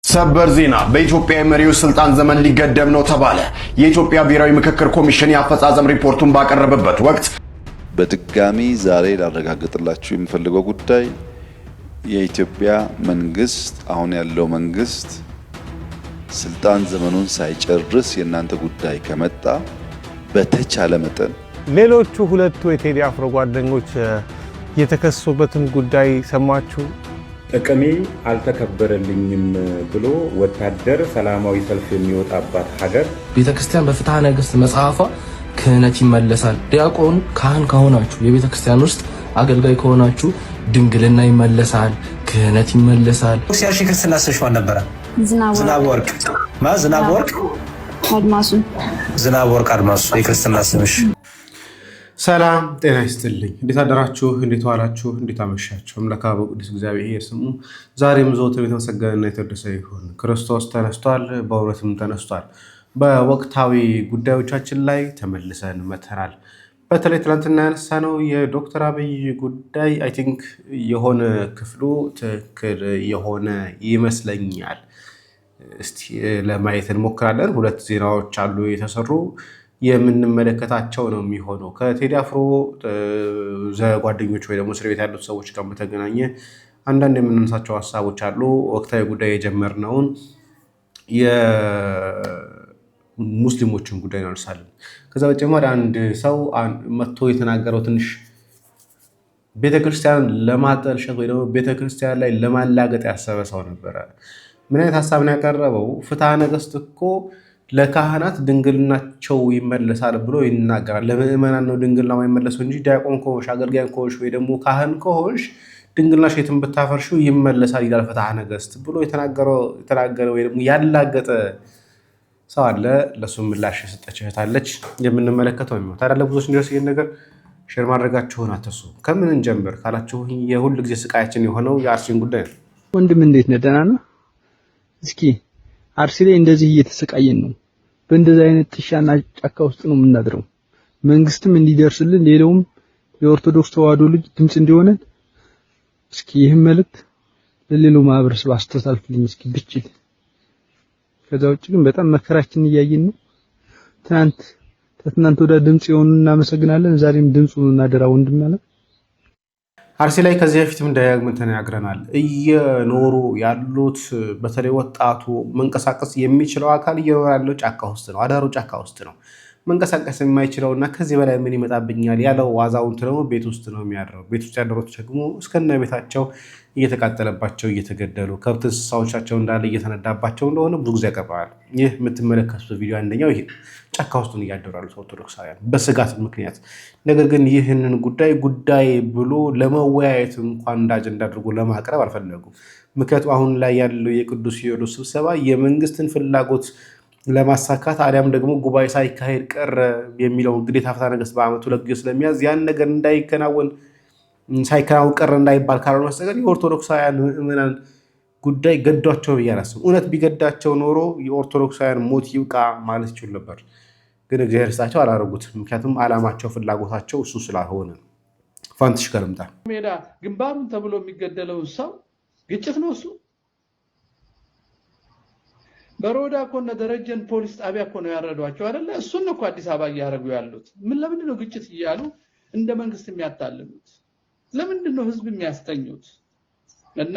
ሰበር ዜና በኢትዮጵያ የመሪው ስልጣን ዘመን ሊገደብ ነው ተባለ። የኢትዮጵያ ብሔራዊ ምክክር ኮሚሽን የአፈጻጸም ሪፖርቱን ባቀረበበት ወቅት በድጋሚ ዛሬ ላረጋግጥላችሁ የምፈልገው ጉዳይ የኢትዮጵያ መንግስት አሁን ያለው መንግስት ስልጣን ዘመኑን ሳይጨርስ የናንተ ጉዳይ ከመጣ በተቻለ መጠን ሌሎቹ ሁለቱ የቴዲ አፍሮ ጓደኞች የተከሰሱበትን ጉዳይ ሰማችሁ። ጥቅሜ አልተከበረልኝም ብሎ ወታደር ሰላማዊ ሰልፍ የሚወጣባት ሀገር ቤተክርስቲያን በፍትሐ ነገሥት መጽሐፏ ክህነት ይመለሳል። ዲያቆን ካህን ከሆናችሁ የቤተክርስቲያን ውስጥ አገልጋይ ከሆናችሁ ድንግልና ይመለሳል፣ ክህነት ይመለሳል። ሲያርሽ ክርስትና ስምሽ ማን ነበረ? ዝናብ ወርቅ አድማሱ። ዝናብ ወርቅ አድማሱ የክርስትና ስምሽ። ሰላም ጤና ይስጥልኝ። እንዴት አደራችሁ? እንዴት ዋላችሁ? እንዴት አመሻችሁ? አምላክ በቅዱስ እግዚአብሔር ስሙ ዛሬም ዘወትር የተመሰገነና የተወደሰ ይሁን። ክርስቶስ ተነስቷል፣ በእውነትም ተነስቷል። በወቅታዊ ጉዳዮቻችን ላይ ተመልሰን መተናል። በተለይ ትናንትና ያነሳነው የዶክተር አብይ ጉዳይ አይ ቲንክ የሆነ ክፍሉ ትክክል የሆነ ይመስለኛል። እስቲ ለማየት እንሞክራለን። ሁለት ዜናዎች አሉ የተሰሩ የምንመለከታቸው ነው የሚሆነው። ከቴዲ አፍሮ ጓደኞች ወይ ደግሞ እስር ቤት ያሉት ሰዎች ጋር በተገናኘ አንዳንድ የምናነሳቸው ሀሳቦች አሉ። ወቅታዊ ጉዳይ የጀመርነውን የሙስሊሞችን ጉዳይ እናነሳለን። ከዛ በተጨማሪ አንድ ሰው መጥቶ የተናገረው ትንሽ ቤተክርስቲያን ለማጠልሸት ወይ ደግሞ ቤተክርስቲያን ላይ ለማላገጥ ያሰበ ሰው ነበረ። ምን አይነት ሀሳብ ነው ያቀረበው? ፍትሐ ነገሥት እኮ ለካህናት ድንግልናቸው ይመለሳል ብሎ ይናገራል። ለምእመናን ነው ድንግልና የማይመለሰው እንጂ ዲያቆን ከሆንሽ አገልጋይ ከሆንሽ ወይ ደግሞ ካህን ከሆንሽ ድንግልናሽ የትም ብታፈርሺው ይመለሳል ይላል ፍትሐ ነገሥት ብሎ የተናገረ ወይ ደግሞ ያላገጠ ሰው አለ። ለሱ ምላሽ የሰጠች እህት አለች። የምንመለከተው ነው። ታዲያ ለብዙዎች እንዲደርስ ይሄን ነገር ሼር ማድረጋችሁን አትርሱ። ከምን እንጀምር ካላችሁ የሁል ጊዜ ስቃያችን የሆነው የአርሲን ጉዳይ ነው። ወንድም እንዴት ነህ? ደህና ነህ? እስኪ አርሲ ላይ እንደዚህ እየተሰቃየን ነው። በእንደዚህ አይነት ጥሻና ጫካ ውስጥ ነው የምናድረው። መንግስትም እንዲደርስልን ሌላውም የኦርቶዶክስ ተዋህዶ ልጅ ድምጽ እንዲሆነን እስኪ ይህን መልእክት ለሌላው ማህበረሰብ አስተላልፍልኝ እስኪ ብቻ። ከዛ ውጭ ግን በጣም መከራችን እያየን ነው። ትናንት ወደ ድምጽ የሆኑ እናመሰግናለን። ዛሬም ድምጹ እናደራ ወንድም ማለት አርሲ ላይ ከዚህ በፊትም ደጋግመን ተናግረናል። እየኖሩ ያሉት በተለይ ወጣቱ መንቀሳቀስ የሚችለው አካል እየኖረ ያለው ጫካ ውስጥ ነው። አዳሩ ጫካ ውስጥ ነው። መንቀሳቀስ የማይችለውና ከዚህ በላይ ምን ይመጣብኛል ያለው አዛውንት ደግሞ ቤት ውስጥ ነው የሚያድረው። ቤት ውስጥ ያደሩት ደግሞ እስከነ ቤታቸው እየተቃጠለባቸው እየተገደሉ ከብት እንስሳዎቻቸው እንዳለ እየተነዳባቸው እንደሆነ ብዙ ጊዜ ያቀርባል። ይህ የምትመለከቱት ቪዲዮ አንደኛው ይሄ ጫካ ውስጡን እያደሩ ያሉት ኦርቶዶክሳውያን በስጋት ምክንያት። ነገር ግን ይህንን ጉዳይ ብሎ ለመወያየት እንኳን እንደ አጀንዳ አድርጎ ለማቅረብ አልፈለጉም። ምክንያቱም አሁን ላይ ያለው የቅዱስ ሲኖዶስ ስብሰባ የመንግስትን ፍላጎት ለማሳካት አሊያም ደግሞ ጉባኤ ሳይካሄድ ቀረ የሚለው ግዴታ ፍትሐ ነገሥት በዓመቱ ለጊዜው ስለሚያዝ ያን ነገር ሳይከናወን ቀረ እንዳይባል ካልሆነ በስተቀር የኦርቶዶክሳውያን ምዕመናን ጉዳይ ገዷቸው ብዬ አላስብም። እውነት ቢገዳቸው ኖሮ የኦርቶዶክሳውያን ሞት ይብቃ ማለት ይችሉ ነበር። ግን እግዚአብሔር ይስጣቸው አላደረጉትም። ምክንያቱም ዓላማቸው ፍላጎታቸው እሱ ስላልሆነ። ፋንትሽ ከልምጣ ሜዳ ግንባሩን ተብሎ የሚገደለው ሰው ግጭት ነው እሱ። በሮዳ እኮ እነ ደረጀን ፖሊስ ጣቢያ እኮ ነው ያረዷቸው አይደለ? እሱን እኮ አዲስ አበባ እያደረጉ ያሉት ለምንድን ነው ግጭት እያሉ እንደ መንግስት የሚያታልሉት? ለምንድን ነው ህዝብ የሚያስተኙት? እና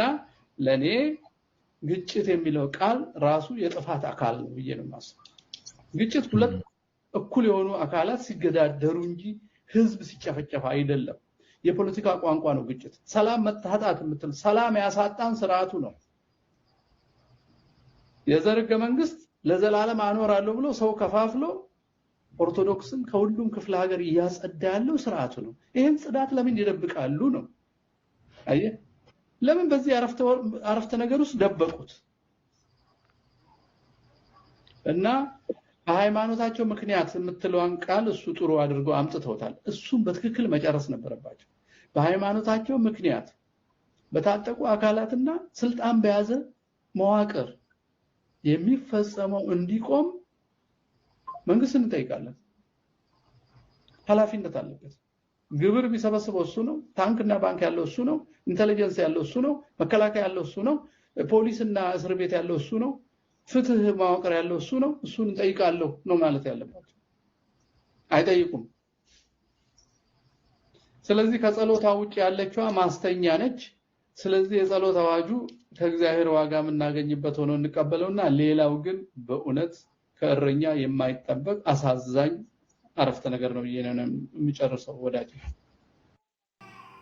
ለኔ ግጭት የሚለው ቃል ራሱ የጥፋት አካል ነው ብዬ ነው የማስበው። ግጭት ሁለት እኩል የሆኑ አካላት ሲገዳደሩ እንጂ ህዝብ ሲጨፈጨፍ አይደለም። የፖለቲካ ቋንቋ ነው ግጭት። ሰላም መታጣት የምትል ሰላም ያሳጣን ስርዓቱ ነው። የዘረገ መንግስት ለዘላለም አኖራለሁ ብሎ ሰው ከፋፍሎ ኦርቶዶክስን ከሁሉም ክፍለ ሀገር እያጸዳ ያለው ስርዓቱ ነው። ይሄን ጽዳት ለምን ይደብቃሉ ነው? አየህ፣ ለምን በዚህ አረፍተ ነገር ውስጥ ደበቁት? እና በሃይማኖታቸው ምክንያት የምትለዋን ቃል እሱ ጥሩ አድርጎ አምጥተውታል። እሱም በትክክል መጨረስ ነበረባቸው። በሃይማኖታቸው ምክንያት በታጠቁ አካላትና ስልጣን በያዘ መዋቅር የሚፈጸመው እንዲቆም መንግስትን እንጠይቃለን። ኃላፊነት አለበት። ግብር ቢሰበስበው እሱ ነው። ታንክና ባንክ ያለው እሱ ነው። ኢንተለጀንስ ያለው እሱ ነው። መከላከያ ያለው እሱ ነው። ፖሊስና እስር ቤት ያለው እሱ ነው። ፍትህ ማወቅር ያለው እሱ ነው። እሱን እንጠይቃለሁ ነው ማለት ያለባቸው። አይጠይቁም። ስለዚህ ከጸሎት ውጭ ያለችዋ ማስተኛ ነች። ስለዚህ የጸሎት አዋጁ ከእግዚአብሔር ዋጋ የምናገኝበት ሆኖ እንቀበለውና ሌላው ግን በእውነት ከእረኛ የማይጠበቅ አሳዛኝ አረፍተ ነገር ነው የሚጨርሰው ወዳጅ።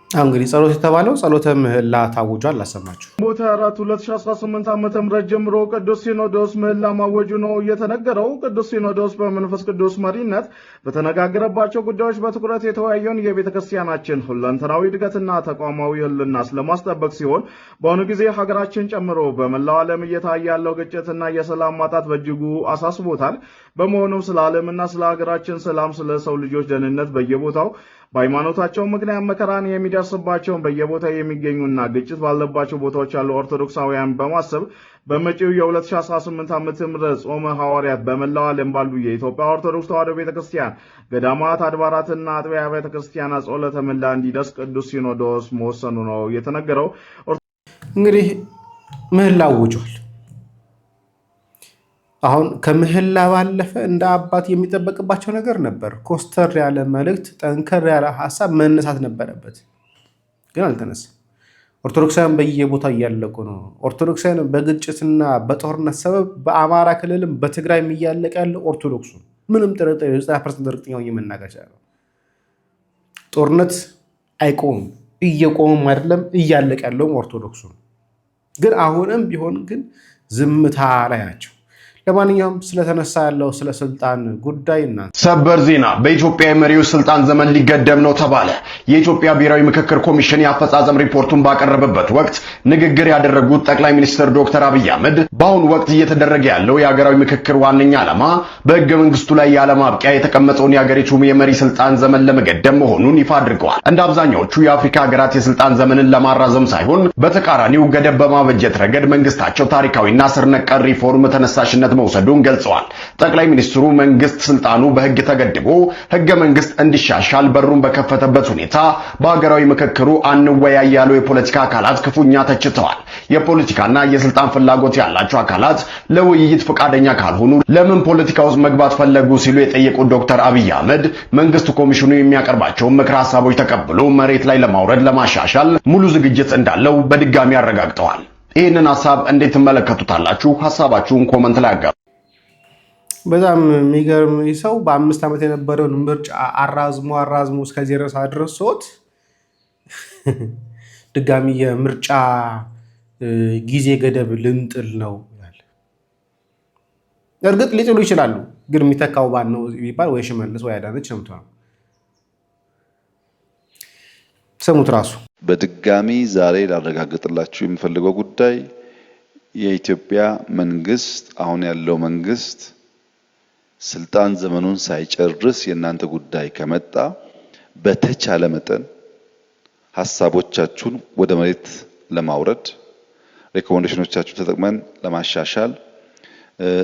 እንግዲህ ጸሎት የተባለው ጸሎተ ምህላ ታውጇል። አላሰማችሁ ሞተ 4 2018 ዓ.ም ጀምሮ ቅዱስ ሲኖዶስ ምህላ ማወጁ ነው የተነገረው። ቅዱስ ሲኖዶስ በመንፈስ ቅዱስ መሪነት በተነጋገረባቸው ጉዳዮች በትኩረት የተወያየውን የቤተክርስቲያናችን ሁለንተናዊ እድገትና ተቋማዊ ህልና ስለማስጠበቅ ሲሆን በአሁኑ ጊዜ ሀገራችን ጨምሮ በመላው ዓለም እየታየ ያለው ግጭትና የሰላም ማጣት በእጅጉ አሳስቦታል። በመሆኑም ስለ ዓለምና ስለ ሀገራችን ሰላም፣ ስለ ሰው ልጆች ደህንነት በየቦታው በሃይማኖታቸው ምክንያት መከራን የሚደርስባቸውን በየቦታው የሚገኙና ግጭት ባለባቸው ቦታዎች ያሉ ኦርቶዶክሳውያን በማሰብ በመጪው የ2018 ዓ.ም ጾመ ሐዋርያት በመላው ዓለም ባሉ የኢትዮጵያ ኦርቶዶክስ ተዋሕዶ ቤተክርስቲያን ገዳማት፣ አድባራትና አጥቢያ ቤተክርስቲያናት ጸሎተ ምህላ እንዲደርስ ቅዱስ ሲኖዶስ መወሰኑ ነው የተነገረው። እንግዲህ ምህላ አውጇል። አሁን ከምህላ ባለፈ እንደ አባት የሚጠበቅባቸው ነገር ነበር። ኮስተር ያለ መልእክት፣ ጠንከር ያለ ሀሳብ መነሳት ነበረበት፣ ግን አልተነሳም። ኦርቶዶክሳውያን በየቦታው እያለቁ ነው። ኦርቶዶክሳውያን በግጭትና በጦርነት ሰበብ በአማራ ክልልም በትግራይም እያለቀ ያለው ኦርቶዶክሱ ምንም ጥርጥር 90% እርግጠኛው የመናገር ነው። ጦርነት አይቆምም፣ እየቆመም አይደለም፣ እያለቀ ያለውም ኦርቶዶክሱ ነው። ግን አሁንም ቢሆን ግን ዝምታ ላይ ናቸው። ለማንኛውም ስለተነሳ ያለው ስለ ስልጣን ጉዳይና ሰበር ዜና በኢትዮጵያ የመሪው ስልጣን ዘመን ሊገደብ ነው ተባለ። የኢትዮጵያ ብሔራዊ ምክክር ኮሚሽን የአፈጻጸም ሪፖርቱን ባቀረበበት ወቅት ንግግር ያደረጉት ጠቅላይ ሚኒስትር ዶክተር አብይ አህመድ በአሁኑ ወቅት እየተደረገ ያለው የሀገራዊ ምክክር ዋነኛ ዓላማ በሕገ መንግስቱ ላይ ያለማብቂያ የተቀመጠውን የሀገሪቱ የመሪ ስልጣን ዘመን ለመገደብ መሆኑን ይፋ አድርገዋል። እንደ አብዛኛዎቹ የአፍሪካ ሀገራት የስልጣን ዘመንን ለማራዘም ሳይሆን በተቃራኒው ገደብ በማበጀት ረገድ መንግስታቸው ታሪካዊና ስር ነቀል ሪፎርም ተነሳሽነት መውሰዱን ገልጸዋል። ጠቅላይ ሚኒስትሩ መንግስት ስልጣኑ በህግ ተገድቦ ህገ መንግስት እንዲሻሻል በሩን በከፈተበት ሁኔታ በሀገራዊ ምክክሩ አንወያይ ያሉ የፖለቲካ አካላት ክፉኛ ተችተዋል። የፖለቲካና የስልጣን ፍላጎት ያላቸው አካላት ለውይይት ፈቃደኛ ካልሆኑ ለምን ፖለቲካ ውስጥ መግባት ፈለጉ ሲሉ የጠየቁት ዶክተር አብይ አህመድ መንግስት ኮሚሽኑ የሚያቀርባቸውን ምክረ ሀሳቦች ተቀብሎ መሬት ላይ ለማውረድ ለማሻሻል ሙሉ ዝግጅት እንዳለው በድጋሚ አረጋግጠዋል። ይህንን ሀሳብ እንዴት ትመለከቱታላችሁ? ሀሳባችሁን ኮመንት ላይ አጋሩ። በጣም የሚገርም ሰው በ5 ዓመት የነበረውን ምርጫ አራዝሞ እስከዚህ ድረስ አድርሶት ድጋሚ የምርጫ ጊዜ ገደብ ልንጥል ነው ይላል። እርግጥ ሊጥሉ ይችላሉ፣ ግን የሚተካው ባን ነው ቢባል ወይ ሽመልስ ወይ አዳነች ነው የምትሆነው። ስሙት ራሱ በድጋሚ ዛሬ ላረጋግጥላችሁ የምፈልገው ጉዳይ የኢትዮጵያ መንግስት አሁን ያለው መንግስት ስልጣን ዘመኑን ሳይጨርስ የእናንተ ጉዳይ ከመጣ በተቻለ መጠን ሐሳቦቻችሁን ወደ መሬት ለማውረድ ሪኮሜንዴሽኖቻችሁን ተጠቅመን ለማሻሻል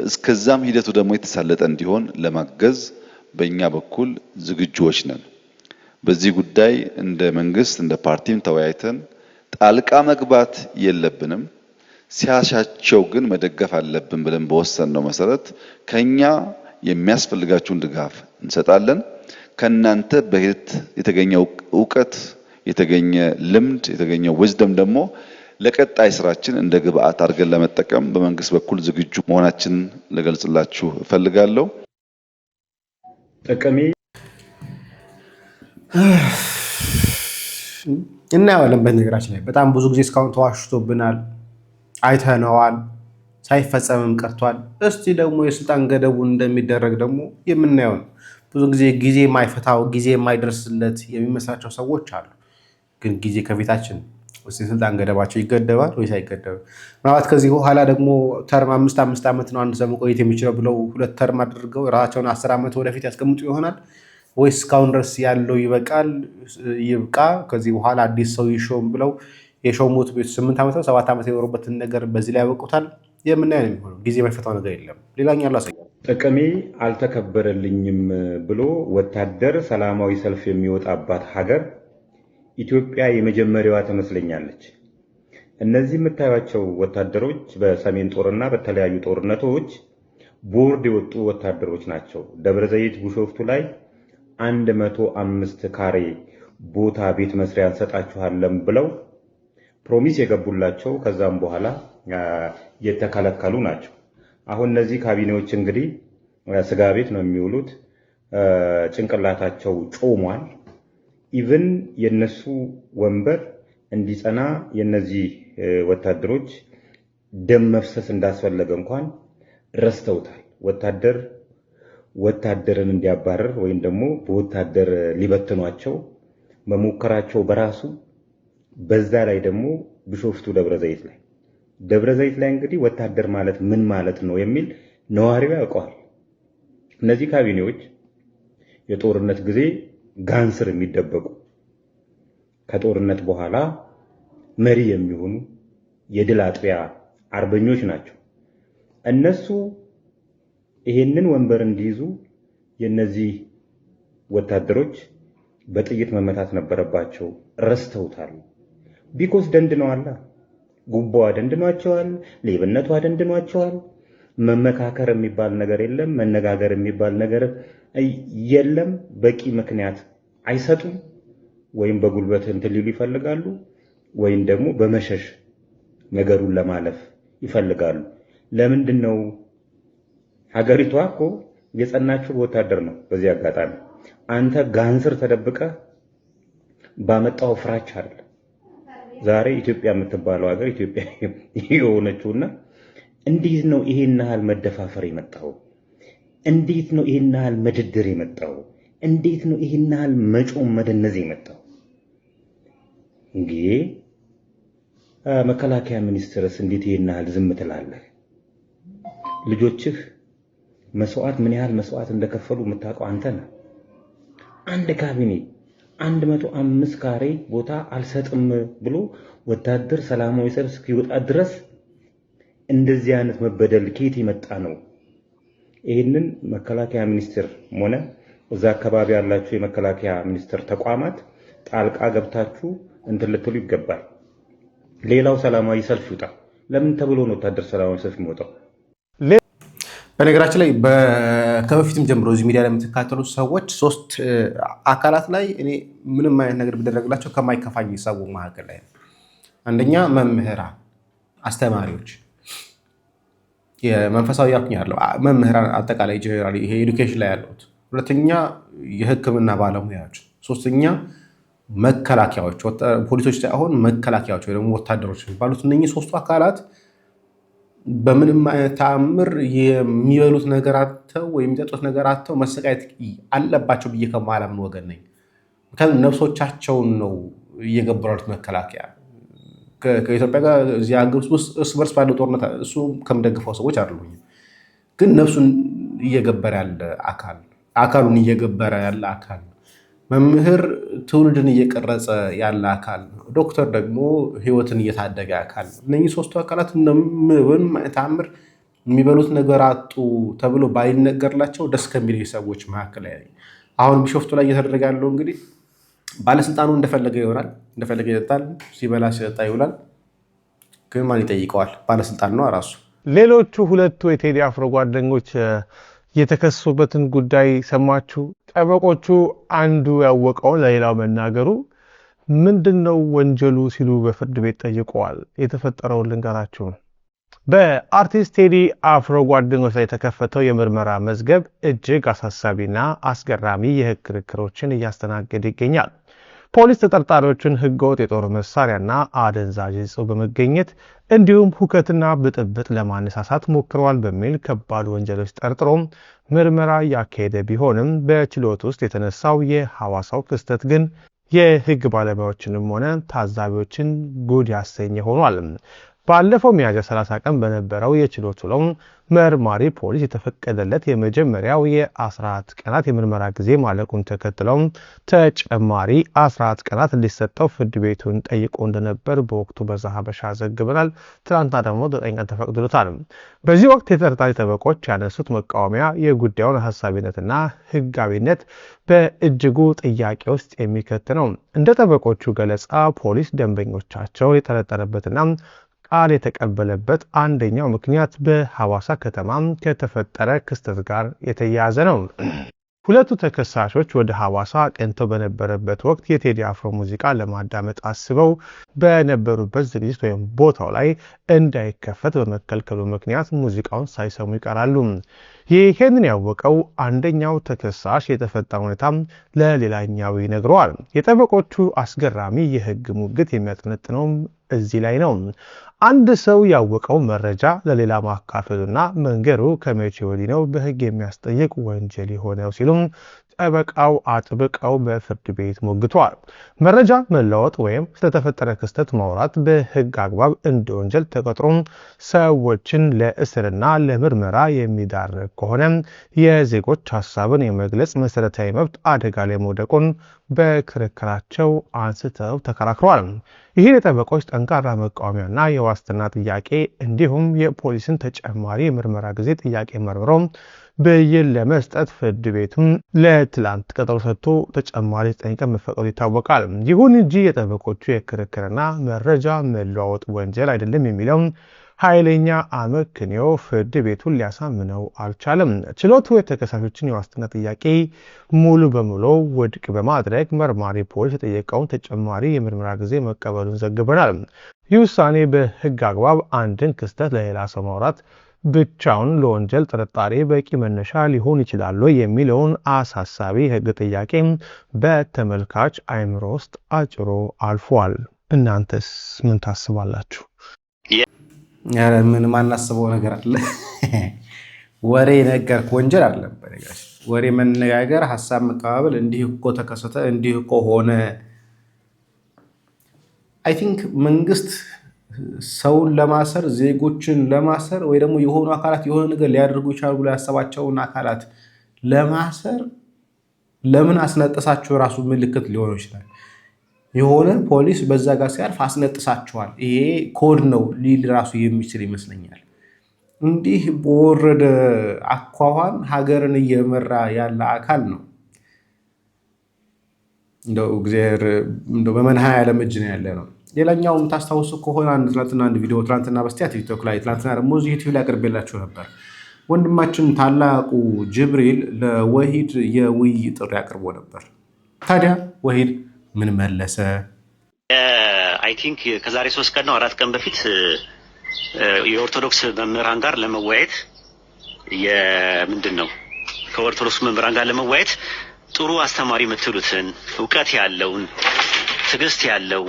እስከዛም ሂደቱ ደግሞ የተሳለጠ እንዲሆን ለማገዝ በእኛ በኩል ዝግጁዎች ነን። በዚህ ጉዳይ እንደ መንግስት እንደ ፓርቲም ተወያይተን ጣልቃ መግባት የለብንም፣ ሲያሻቸው ግን መደገፍ አለብን ብለን በወሰንነው መሰረት ከኛ የሚያስፈልጋችሁን ድጋፍ እንሰጣለን። ከናንተ በሂደት የተገኘው ዕውቀት፣ የተገኘ ልምድ፣ የተገኘ ዊዝደም ደግሞ ለቀጣይ ስራችን እንደ ግብአት አድርገን ለመጠቀም በመንግስት በኩል ዝግጁ መሆናችንን ልገልጽላችሁ እፈልጋለሁ። እናየዋለን። በነገራችን ላይ በጣም ብዙ ጊዜ እስካሁን ተዋሽቶብናል፣ አይተነዋል፣ ሳይፈጸምም ቀርቷል። እስቲ ደግሞ የስልጣን ገደቡ እንደሚደረግ ደግሞ የምናየው ነው። ብዙ ጊዜ ጊዜ የማይፈታው ጊዜ የማይደርስለት የሚመስላቸው ሰዎች አሉ። ግን ጊዜ ከፊታችን የስልጣን ገደባቸው ይገደባል ወይስ አይገደብም? ምናልባት ከዚህ በኋላ ደግሞ ተርም 5 ዓመት ነው አንድ ሰው መቆየት የሚችለው ብለው 2 ተርም አድርገው ራሳቸውን 10 ዓመት ወደፊት ያስቀምጡ ይሆናል ወይስ እስካሁን ድረስ ያለው ይበቃል፣ ይብቃ፣ ከዚህ በኋላ አዲስ ሰው ይሾም ብለው የሾሙት 8 ዓመት ነው 7 ዓመት የኖሩበትን ነገር በዚህ ላይ ያበቁታል? የምናየው ነው የሚሆነው። ጊዜ የማይፈታው ነገር የለም። ሌላኛው ላሳያችሁ። ጥቅሜ አልተከበረልኝም ብሎ ወታደር ሰላማዊ ሰልፍ የሚወጣባት ሀገር ኢትዮጵያ የመጀመሪያዋ ትመስለኛለች። እነዚህ የምታዩቸው ወታደሮች በሰሜን ጦርና በተለያዩ ጦርነቶች ቦርድ የወጡ ወታደሮች ናቸው። ደብረዘይት ቢሾፍቱ ላይ 105 ካሬ ቦታ ቤት መስሪያ እንሰጣችኋለን ብለው ፕሮሚስ የገቡላቸው ከዛም በኋላ የተከለከሉ ናቸው። አሁን እነዚህ ካቢኔዎች እንግዲህ ስጋ ቤት ነው የሚውሉት። ጭንቅላታቸው ጮሟል። ኢቭን የነሱ ወንበር እንዲጸና የነዚህ ወታደሮች ደም መፍሰስ እንዳስፈለገ እንኳን ረስተውታል። ወታደርን እንዲያባረር ወይም ደግሞ በወታደር ሊበትኗቸው መሞከራቸው በራሱ በዛ ላይ ደግሞ ቢሾፍቱ ደብረዘይት ላይ እንግዲህ ወታደር ማለት ምን ማለት ነው የሚል ነዋሪው ያውቀዋል። እነዚህ ካቢኔዎች የጦርነት ጊዜ ጋንስር የሚደበቁ ከጦርነት በኋላ መሪ የሚሆኑ የድል አጥቢያ አርበኞች ናቸው። እነሱ ይሄንን ወንበር እንዲይዙ የነዚህ ወታደሮች በጥይት መመታት ነበረባቸው። ረስተውታል። ቢኮስ ደንድነዋል። ጉቦዋ ደንድኗቸዋል። ሌብነቷ ደንድኗቸዋል። መመካከር የሚባል ነገር የለም። መነጋገር የሚባል ነገር የለም። በቂ ምክንያት አይሰጡም። ወይም በጉልበት እንትን ሊሉ ይፈልጋሉ፣ ወይም ደግሞ በመሸሽ ነገሩን ለማለፍ ይፈልጋሉ። ለምንድን ነው? ሀገሪቷ እኮ የጸናችው በወታደር ነው። በዚህ አጋጣሚ አንተ ጋንስር ተደብቀ ባመጣው ፍራቻ አይደል ዛሬ ኢትዮጵያ የምትባለው ሀገር ኢትዮጵያ የሆነችውና እንዴት ነው ይሄን ያህል መደፋፈር የመጣው? እንዴት ነው ይሄን ያህል መድድር የመጣው? እንዴት ነው ይሄን ያህል መጮም መደነዝ የመጣው? እንግዲህ መከላከያ ሚኒስትርስ እንዴት ይሄን ያህል ዝም ትላለህ? ልጆችህ መስዋዕት ምን ያህል መስዋዕት እንደከፈሉ የምታውቀው አንተ ነህ። አንድ ካቢኔ 105 ካሬ ቦታ አልሰጥም ብሎ ወታደር ሰላማዊ ሰልፍ እስኪወጣ ድረስ እንደዚህ አይነት መበደል ከየት የመጣ ነው? ይሄንን መከላከያ ሚኒስትር ሆነ እዛ አካባቢ ያላችሁ የመከላከያ ሚኒስትር ተቋማት ጣልቃ ገብታችሁ እንትን ልትሉ ይገባል። ሌላው ሰላማዊ ሰልፍ ይውጣ። ለምን ተብሎ ነው ወታደር ሰላማዊ ሰልፍ የሚወጣው? በነገራችን ላይ ከበፊትም ጀምሮ እዚህ ሚዲያ ላይ የምትካተሉ ሰዎች 3 አካላት ላይ እኔ ምንም አይነት ነገር ቢደረግላቸው ከማይከፋኝ ሰው መካከል ላይ አንደኛ መምህራን፣ አስተማሪዎች፣ የመንፈሳዊ ያክኝ ያለው መምህራን አጠቃላይ ጀነራል ይሄ ኤዱኬሽን ላይ ያሉት፣ ሁለተኛ የሕክምና ባለሙያዎች፣ ሶስተኛ መከላከያዎች፣ ፖሊሶች ሳይሆን መከላከያዎች ወይ ደግሞ ወታደሮች የሚባሉት እነኚህ 3ቱ አካላት በምንም አይነት ተአምር የሚበሉት ነገር አጥተው ወይም የሚጠጡት ነገር አጥተው መሰቃየት አለባቸው ብዬ ከማላምን ወገን ነኝ። ምክንያቱም ነፍሶቻቸውን ነው እየገበሩት መከላከያ ከኢትዮጵያ ጋር እዚህ ሀገር ውስጥ እርስ በርስ ባለው ጦርነት እሱ ከምደግፈው ሰዎች አይደሉም። ግን ነፍሱን እየገበረ ያለ አካሉን እየገበረ ያለ አካል፣ መምህር ትውልድን እየቀረጸ ያለ አካል፣ ዶክተር ደግሞ ህይወትን እየታደገ አካል። እነኚህ 3ቱ አካላት ምንም ተአምር የሚበሉት ነገር አጡ ተብሎ ባይነገርላቸው ደስ ከሚል ሰዎች መካከል አሁን ቢሾፍቱ ላይ እየተደረገ ያለው እንግዲህ ባለስልጣኑ እንደፈለገ ይሆናል፣ እንደፈለገ ይጠጣል፣ ሲበላ ሲጠጣ ይውላል። ግን ማን ይጠይቀዋል? ባለስልጣን ነው ራሱ። ሌሎቹ 2 የቴዲ አፍሮ ጓደኞች የተከሰሱበትን ጉዳይ ሰማችሁ? ጠበቆቹ አንዱ ያወቀውን ለሌላው መናገሩ ምንድነው ወንጀሉ ሲሉ በፍርድ ቤት ጠይቀዋል። የተፈጠረውን ልንገራችሁ። በአርቲስት ቴዲ አፍሮ ጓደኞች ላይ የተከፈተው የምርመራ መዝገብ እጅግ አሳሳቢና አስገራሚ የህግ ክርክሮችን እያስተናገደ ይገኛል። ፖሊስ ተጠርጣሪዎችን ህገወጥ የጦር መሳሪያና አደንዛዥ ዕፅ በመገኘት እንዲሁም ሁከትና ብጥብጥ ለማነሳሳት ሞክረዋል በሚል ከባድ ወንጀሎች ጠርጥሮም ምርመራ ያካሄደ ቢሆንም በችሎት ውስጥ የተነሳው የሐዋሳው ክስተት ግን የህግ ባለሙያዎችንም ሆነ ታዛቢዎችን ጉድ ያሰኘ ሆኗል። ባለፈው ሚያዝያ 30 ቀን በነበረው የችሎት ውሎ መርማሪ ፖሊስ የተፈቀደለት የመጀመሪያው የ14 ቀናት የምርመራ ጊዜ ማለቁን ተከትለው ተጨማሪ 14 ቀናት እንዲሰጠው ፍርድ ቤቱን ጠይቆ እንደነበር በወቅቱ በዛሀበሻ ዘግበናል። ትናንትና ደግሞ 9 ቀን ተፈቅዶለታል። በዚህ ወቅት የተጠርጣሪ ጠበቆች ያነሱት መቃወሚያ የጉዳዩን ሀሳቢነትና ህጋዊነት በእጅጉ ጥያቄ ውስጥ የሚከት ነው። እንደ ጠበቆቹ ገለጻ ፖሊስ ደንበኞቻቸው የጠረጠረበትና ቃል የተቀበለበት አንደኛው ምክንያት በሐዋሳ ከተማ ከተፈጠረ ክስተት ጋር የተያያዘ ነው። ሁለቱ ተከሳሾች ወደ ሐዋሳ አቅንተው በነበረበት ወቅት የቴዲ አፍሮ ሙዚቃ ለማዳመጥ አስበው በነበሩበት ዝግጅት ወይም ቦታው ላይ እንዳይከፈት በመከልከሉ ምክንያት ሙዚቃውን ሳይሰሙ ይቀራሉ። ይህንን ያወቀው አንደኛው ተከሳሽ የተፈጠረ ሁኔታ ለሌላኛው ይነግረዋል። የጠበቆቹ አስገራሚ የህግ ሙግት የሚያጠነጥነው እዚህ ላይ ነው። አንድ ሰው ያወቀው መረጃ ለሌላ ማካፈሉና መንገሩ ከመቼ ወዲህ ነው በህግ የሚያስጠይቅ ወንጀል የሆነው ሲሉም ጠበቃው አጥብቀው በፍርድ ቤት ሞግተዋል። መረጃ መለወጥ ወይም ስለተፈጠረ ክስተት ማውራት በህግ አግባብ እንደ ወንጀል ተቆጥሮ ሰዎችን ለእስርና ለምርመራ የሚዳርግ ከሆነ የዜጎች ሀሳብን የመግለጽ መሰረታዊ መብት አደጋ ላይ መውደቁን በክርክራቸው አንስተው ተከራክረዋል። ይህ የጠበቆች ጠንካራ መቃወሚያና የዋስትና ጥያቄ እንዲሁም የፖሊስን ተጨማሪ የምርመራ ጊዜ ጥያቄ መርምረው ብይን ለመስጠት ፍርድ ቤቱም ለትላንት ቀጠሮ ሰጥቶ ተጨማሪ 9 ቀን መፈቀዱ ይታወቃል። ይሁን እንጂ የጠበቆቹ የክርክርና መረጃ መለዋወጥ ወንጀል አይደለም የሚለው ኃይለኛ አመክንዮ ፍርድ ቤቱን ሊያሳምነው አልቻለም። ችሎቱ የተከሳሾችን የዋስትና ጥያቄ ሙሉ በሙሉ ውድቅ በማድረግ መርማሪ ፖሊስ የጠየቀውን ተጨማሪ የምርመራ ጊዜ መቀበሉን ዘግበናል። ይህ ውሳኔ በህግ አግባብ አንድን ክስተት ለሌላ ሰው ማውራት ብቻውን ለወንጀል ጥርጣሬ በቂ መነሻ ሊሆን ይችላል የሚለውን አሳሳቢ ህግ ጥያቄ በተመልካች አእምሮ ውስጥ አጭሮ አልፏል። እናንተስ ምን ታስባላችሁ? ምን ማናስበው ነገር አለ? ወሬ ነገርክ ወንጀል አለበት። ወሬ መነጋገር፣ ሐሳብ መቀባበል፣ እንዲህ እኮ ተከሰተ፣ እንዲህ እኮ ሆነ። አይ ቲንክ መንግስት ሰውን ለማሰር ዜጎችን ለማሰር ወይ ደግሞ የሆኑ አካላት የሆነ ነገር ሊያደርጉ ይችላሉ ብሎ ያሰባቸውን አካላት ለማሰር ለምን አስነጥሳቸው ራሱ ምልክት ሊሆን ይችላል። የሆነ ፖሊስ በዛ ጋር ሲያልፍ አስነጥሳቸዋል፣ ይሄ ኮድ ነው ሊል ራሱ የሚችል ይመስለኛል። እንዲህ በወረደ አኳኋን ሀገርን እየመራ ያለ አካል ነው። እንደው በመንሃ ያለም እጅ ነው ያለ ነው። ሌላኛው ታስታውሱ ከሆነ አንድ ቪዲዮ ትናንትና በስቲያ ቲክቶክ ላይ ትናንትና ደግሞ እዚህ ዩቲዩብ ላይ አቅርቤላችሁ ነበር። ወንድማችን ታላቁ ጅብሪል ለወሂድ የውይይት ጥሪ አቅርቦ ነበር። ታዲያ ወሂድ ምን መለሰ? አይ ቲንክ ከዛሬ 3 ቀን ነው 4 ቀን በፊት የኦርቶዶክስ መምህራን ጋር ለመወያየት ከኦርቶዶክስ መምህራን ጋር ለመወያየት ጥሩ አስተማሪ የምትሉትን እውቀት ያለውን ትዕግስት ያለው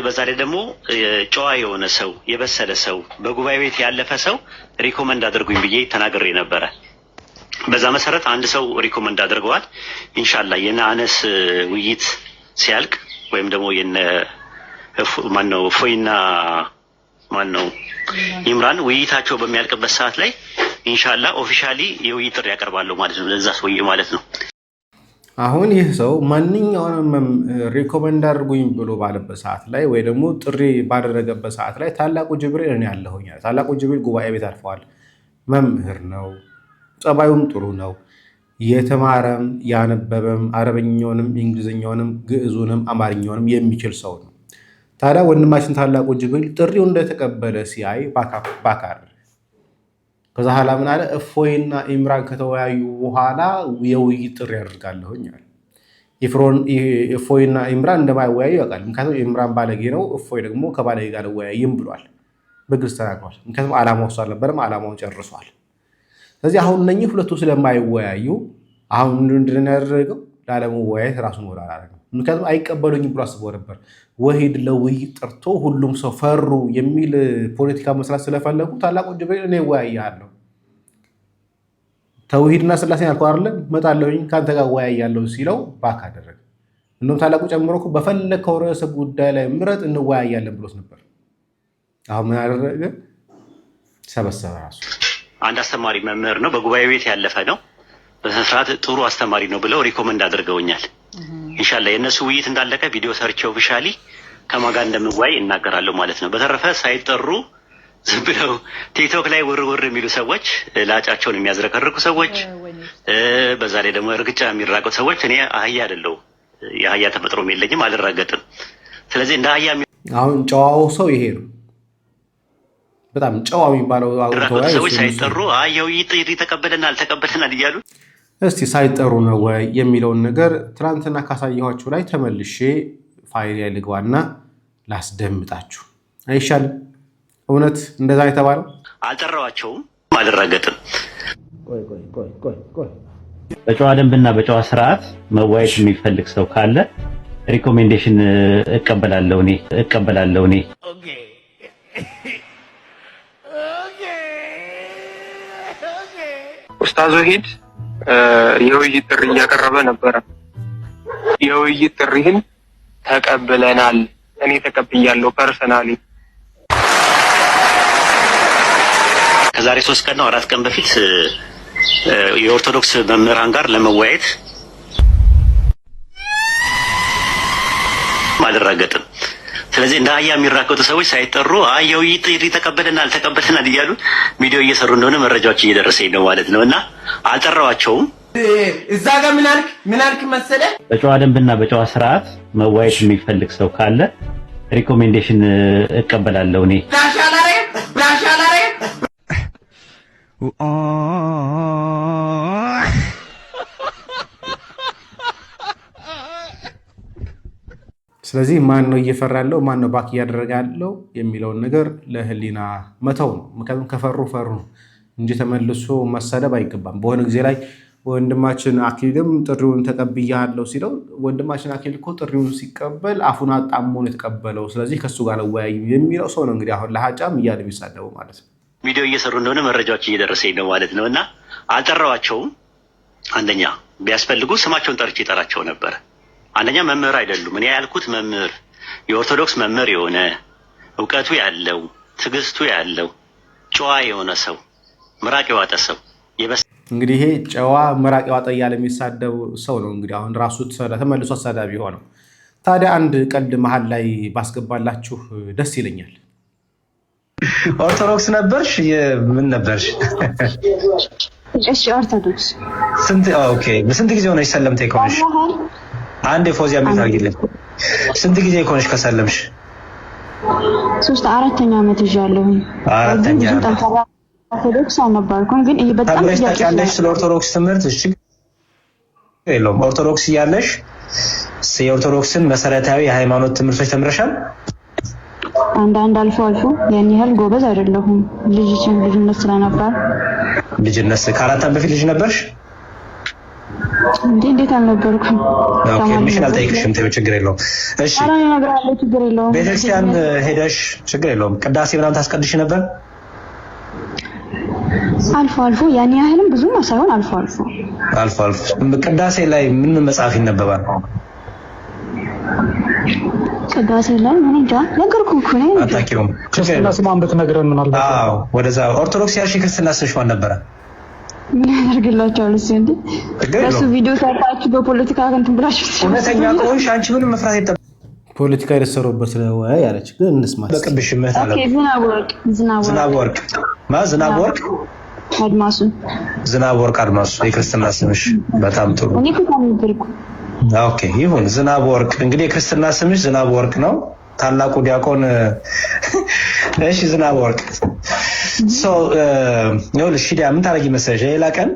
በዛ ላይ ደግሞ ጨዋ የሆነ ሰው የበሰለ ሰው በጉባኤ ቤት ያለፈ ሰው ሪኮመንድ አድርጉኝ ብዬ ተናግሬ ነበረ። በዛ መሰረት አንድ ሰው ሪኮመንድ አድርገዋል። ኢንሻአላህ የነ አነስ ውይይት ሲያልቅ ወይም ደግሞ የነ ፎይና ኢምራን ውይይታቸው በሚያልቅበት ሰዓት ላይ ኢንሻአላህ ኦፊሻሊ የውይይት ጥሪ ያቀርባለሁ ማለት ነው፣ ለዛ ሰውዬ ማለት ነው። አሁን ይህ ሰው ማንኛውንም ሪኮመንድ አድርጉኝ ብሎ ባለበት ሰዓት ላይ ወይ ደግሞ ጥሪ ባደረገበት ሰዓት ላይ ታላቁ ጅብሪል እኔ ያለሁኝ። ታላቁ ጅብሪል ጉባኤ ቤት አልፈዋል። መምህር ነው፣ ጸባዩም ጥሩ ነው። የተማረም ያነበበም አረበኛውንም እንግሊዝኛውንም ግዕዙንም አማርኛውንም የሚችል ሰው ነው። ታዲያ ወንድማችን ታላቁ ጅብሪል ጥሪው እንደተቀበለ ሲያይ ባካር ከዛ ኋላ ምን አለ? እፎይና ኢምራን ከተወያዩ በኋላ የውይይት ጥሪ ያደርጋለሁኝ አለ። እፎይና ኢምራን እንደማይወያዩ ያውቃል። ምክንያቱም ኢምራን ባለጌ ነው፣ እፎይ ደግሞ ከባለጌ ጋር ወያይም ብሏል፣ በግልጽ ተናግሯል። ምክንያቱም ዓላማው እሱ አልነበረም፣ ዓላማውን ጨርሷል። ስለዚህ አሁን እነኚህ ሁለቱ ስለማይወያዩ አሁን ምንድን ያደረገው? ላለመወያየት ራሱን ወደ አላረገም። ምክንያቱም አይቀበሉኝም ብሎ አስቦ ነበር። ወሂድ ለውይይት ጠርቶ ሁሉም ሰው ፈሩ የሚል ፖለቲካ መስራት ስለፈለጉ ታላቁ ጅብሪል እኔ እወያያለሁ ተውሂድና ስላሴን አልኩህ አይደለም እመጣለሁኝ ከአንተ ጋር እወያያለሁ ሲለው ባክ አደረገ። እንደውም ታላቁ ጨምሮ እኮ በፈለከው ርዕሰ ጉዳይ ላይ ምረጥ እንወያያለን ብሎት ነበር። አሁን ምን አደረገ? ሰበሰበ ራሱ። አንድ አስተማሪ መምህር ነው፣ በጉባኤ ቤት ያለፈ ነው፣ በስርዓት ጥሩ አስተማሪ ነው ብለው ሪኮመንድ አድርገውኛል። ኢንሻአላህ የእነሱ ውይይት እንዳለቀ ቪዲዮ ሰርቼ ኦፊሻሊ ከማን ጋር እንደምወያይ እናገራለሁ ማለት ነው። በተረፈ ሳይጠሩ ዝም ብለው ቲክቶክ ላይ ውርውር የሚሉ ሰዎች፣ ላጫቸውን የሚያዝረከርኩ ሰዎች፣ በዛ ላይ ደግሞ እርግጫ የሚራቀው ሰዎች እኔ አህያ አይደለሁም። የአህያ ተፈጥሮም የለኝም፣ አልራገጥም። ስለዚህ እንደ አህያ አሁን ጨዋው ሰው ይሄ ነው። በጣም ጨዋ የሚባለው ሰዎች ሳይጠሩ አህያው ጥሪ ተቀበለናል እያሉ እስቲ ሳይጠሩ ነው ወይ የሚለውን ነገር ትናንትና ካሳየኋችሁ ላይ ተመልሼ ፋይል ላይ ልግባና ላስደምጣችሁ አይሻልም? እውነት እንደዛ የተባለው አልጠራዋቸውም፣ አልራገጥም። ቆይ በጨዋ ደንብና በጨዋ ስርዓት መዋየት የሚፈልግ ሰው ካለ ሪኮሜንዴሽን እቀበላለሁ እኔ። ኡስታዝ ወሂድ የውይይት ጥሪ እያቀረበ ነበረ። የውይይት ጥሪህን ተቀብለናል። እኔ ተቀብያለሁ ፐርሰናሊ። ከዛሬ 3 ቀን ነው 4 ቀን በፊት የኦርቶዶክስ መምህራን ጋር ለመወያየት አልራገጥም። ስለዚህ እንደ አህያ የሚራገጡ ሰዎች ሳይጠሩ የውይይት ጥሪ ተቀበለናል እያሉ ቪዲዮ እየሰሩ እንደሆነ መረጃዎች እየደረሰኝ ነው ማለት ነው። እና አልጠራዋቸውም። እዛ ጋር ምን አልክ መሰለህ? በጨዋ ደንብና በጨዋ ስርዓት መዋየት የሚፈልግ ሰው ካለ ሪኮሜንዴሽን እቀበላለሁ እኔ። ስለዚህ ማን ነው እየፈራ ያለው፣ ማን ነው ባክ እያደረገ ያለው የሚለውን ነገር ለህሊና መተው ነው። ምክንያቱም ከፈሩ ፈሩ ነው እንጂ ተመልሶ መሰደብ አይገባም። በሆነ ጊዜ ላይ ወንድማችን አክሊልም ጥሪውን ተቀብያለሁ ሲለው ወንድማችን አክሊል እኮ ጥሪውን ሲቀበል አፉን አጣሞ ነው የተቀበለው፣ ስለዚህ ከሱ ጋር ወያይ የሚለው ሰው ነው እንግዲህ አሁን ለሀጫም እያለ የሚሳደቡ ማለት ነው። ቪዲዮ እየሰሩ እንደሆነ መረጃዎች እየደረሰኝ ነው ማለት ነው። እና አልጠራዋቸውም። አንደኛ ቢያስፈልጉ ስማቸውን ጠርቼ ይጠራቸው ነበር። አንደኛ መምህር አይደሉም። እኔ ያልኩት መምህር የኦርቶዶክስ መምህር የሆነ እውቀቱ ያለው ትዕግስቱ ያለው ጨዋ የሆነ ሰው ምራቅ የዋጠ ሰው እንግዲህ ይሄ ጨዋ ምራቅ የዋጠ እያለ የሚሳደብ ሰው ነው እንግዲህ አሁን ራሱ ተመልሶ አሳዳቢ ሆነው። ታዲያ አንድ ቀልድ መሀል ላይ ባስገባላችሁ ደስ ይለኛል። ኦርቶዶክስ ነበርሽ? ምን ነበርሽ? እሺ ኦርቶዶክስ። ስንት ጊዜ ሆነሽ ሰለምቴ ከሆንሽ? አንድ ፎዚያ ምን ታርጊልኝ? ስንት ጊዜ ከሆነሽ ከሰለምሽ? 4ኛ ዓመት ይዣለሁ። 4ኛ ኦርቶዶክስ አልነበርኩም፣ ግን በጣም ታውቂያለሽ ስለ ኦርቶዶክስ ትምህርት? እሺ የለውም። ኦርቶዶክስ እያለሽ የኦርቶዶክስን መሰረታዊ የሃይማኖት ትምህርቶች ተምረሻል? አንዳንድ አልፎ ያን ያህል ጎበዝ አይደለሁም። ልጅነት ስለነበር። ልጅነት ከ4 ዓመት በፊት ልጅ ነበርሽ? እንዴት አልነበርኩም? ኦኬ ሚሽን አልጠይቅሽም። ችግር የለውም። እሺ ችግር የለውም። ቤተክርስቲያን ሄደሽ ችግር የለውም። ቅዳሴ ምናምን ታስቀድሽ ነበር? አልፎ ያን ያህልም ብዙም ሳይሆን አልፎ። ቅዳሴ ላይ ምን መጽሐፍ ይነበባል? ቅዳሴ ላይ ምን እንጃ ነገርኩህ እኮ ነው። አታውቂውም? ክርስትና ስሟን ብትነግረን ምን አልባት? አዎ ወደዛ ኦርቶዶክስ ያልሽ ክርስትና ስምሽ ማን ነበረ? ምን ያደርግላችኋል? እሱ እንዴ በሱ ቪዲዮ ሰርታችሁ በፖለቲካ እንትን ብላችሁ እውነተኛ ከሆንሽ አንቺ ምንም መፍራት የለም። ፖለቲካ የደሰሩበት ነው ያለች ግን እንስማ። በቅብሽ ምህት አለ። ዝናብ ወርቅ አድማሱ የክርስትና ስምሽ በጣም ጥሩ። እኔ ነበርኩ። ኦኬ ይሁን። ዝናብ ወርቅ እንግዲህ የክርስትና ስምሽ ዝናብ ወርቅ ነው። ታላቁ ዲያቆን እሺ ዝናብ ወርቅ ይኸውልሽ ምን ታደርጊ መሰለሽ? ሌላ ቀን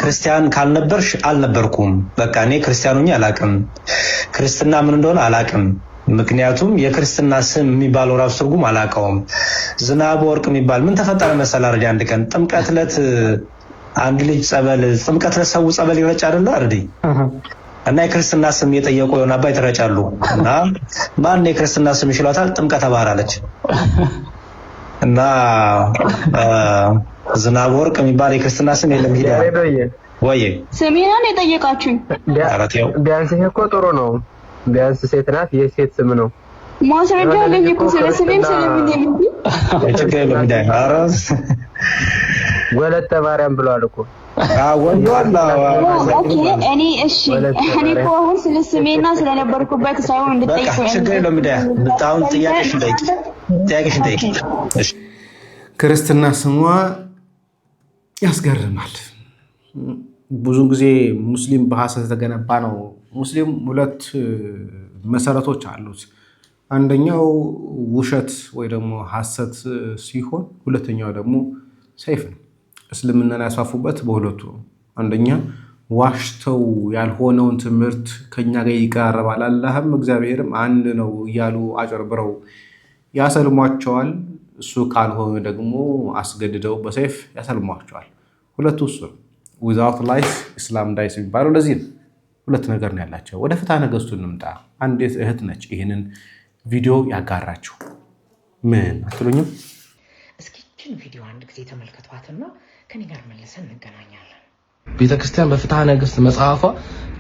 ክርስቲያን ካልነበርሽ አልነበርኩም፣ በቃ እኔ ክርስቲያን ሆኜ አላቅም፣ ክርስትና ምን እንደሆነ አላቅም፣ ምክንያቱም የክርስትና ስም የሚባለው ራሱ ትርጉም አላውቀውም። ዝናብ ወርቅ የሚባል ምን ተፈጠረ መሰለህ? አርዲ አንድ ቀን ጥምቀት ዕለት አንድ ልጅ ጥምቀት ዕለት ሰው ጸበል ይረጭ አይደለ አርዲ? እና የክርስትና ስም እየጠየቁ የሆነ አባይ ተረጫሉ እና ማን የክርስትና ስም ይችላታል? ጥምቀተ ባህር አለች እና ዝናብ ወርቅ የሚባል የክርስትና ስም የለም። ሂዳ ወይ ስሜን የጠየቃችሁኝ? ቢያንስ ይሄ እኮ ጥሩ ነው። ቢያንስ ሴት ናት፣ የሴት ስም ነው። ማስረጃ አለኝ እኮ ስለስሜም ስለምን ችግር የለውም ዳይ አራስ ወለተ ማርያም ብሏል እኮ ወንዷላ እኔ እሺ እኔ እኮ አሁን ስለስሜና ስለነበርኩበት ሳይሆን እንድጠይቁ ችግር የለውም ዳይ በጣም ጥያቄሽን ጠይቂ እሺ ክርስትና ስሟ ያስገርማል። ብዙ ጊዜ ሙስሊም በሐሰት የተገነባ ነው። ሙስሊም ሁለት መሰረቶች አሉት። አንደኛው ውሸት ወይ ደግሞ ሐሰት ሲሆን ሁለተኛው ደግሞ ሰይፍ ነው። እስልምናን ያስፋፉበት በሁለቱ ነው። አንደኛ ዋሽተው ያልሆነውን ትምህርት ከኛ ጋር ይቀራረባል አላህም እግዚአብሔርም አንድ ነው እያሉ አጨርብረው ያሰልሟቸዋል። እሱ ካልሆነ ደግሞ አስገድደው በሰይፍ ያሰልሟቸዋል። ሁለቱ እሱ ነው። ዊዛውት ላይፍ ኢስላም ዳይስ የሚባለው ለዚህ ነው። ሁለት ነገር ነው ያላቸው። ወደ ፍትሐ ነገሥቱ እንምጣ። አንዲት እህት ነች ይህንን ቪዲዮ ያጋራችሁ። ምን አትሉኝም? እስኪ እችን ቪዲዮ አንድ ጊዜ ተመልከቷትና ከኔ ጋር መልሰን እንገናኛለን። ቤተክርስቲያን በፍትሐ ነገሥት መጽሐፏ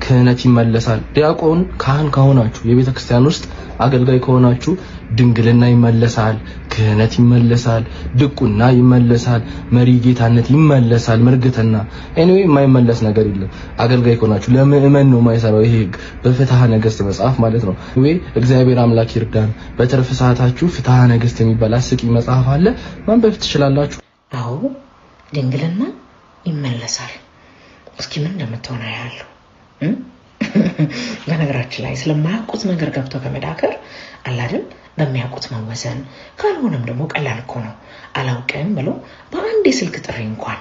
ክህነት ይመለሳል፣ ዲያቆን ካህን ከሆናችሁ የቤተ ክርስቲያን ውስጥ አገልጋይ ከሆናችሁ ድንግልና ይመለሳል፣ ክህነት ይመለሳል፣ ድቁና ይመለሳል፣ መሪ ጌታነት ይመለሳል፣ ምርግትና ኤኒዌይ የማይመለስ ነገር የለም። አገልጋይ ከሆናችሁ ለምእመን ነው የማይሰራው ይሄ ህግ በፍትሐ ነገሥት መጽሐፍ ማለት ነው። ወይ እግዚአብሔር አምላክ ይርዳን። በትርፍ ሰዓታችሁ ፍትሐ ነገሥት የሚባል አስቂኝ መጽሐፍ አለ፣ ማንበብ ትችላላችሁ። አዎ ድንግልና ይመለሳል። እስኪ ምን እንደምትሆን ያለው በነገራችን ላይ ስለማያውቁት ነገር ገብቶ ከመዳከር አላደል በሚያውቁት መወሰን ካልሆነም ደግሞ ቀላል እኮ ነው። አላውቅም ብሎ በአንድ የስልክ ጥሪ እንኳን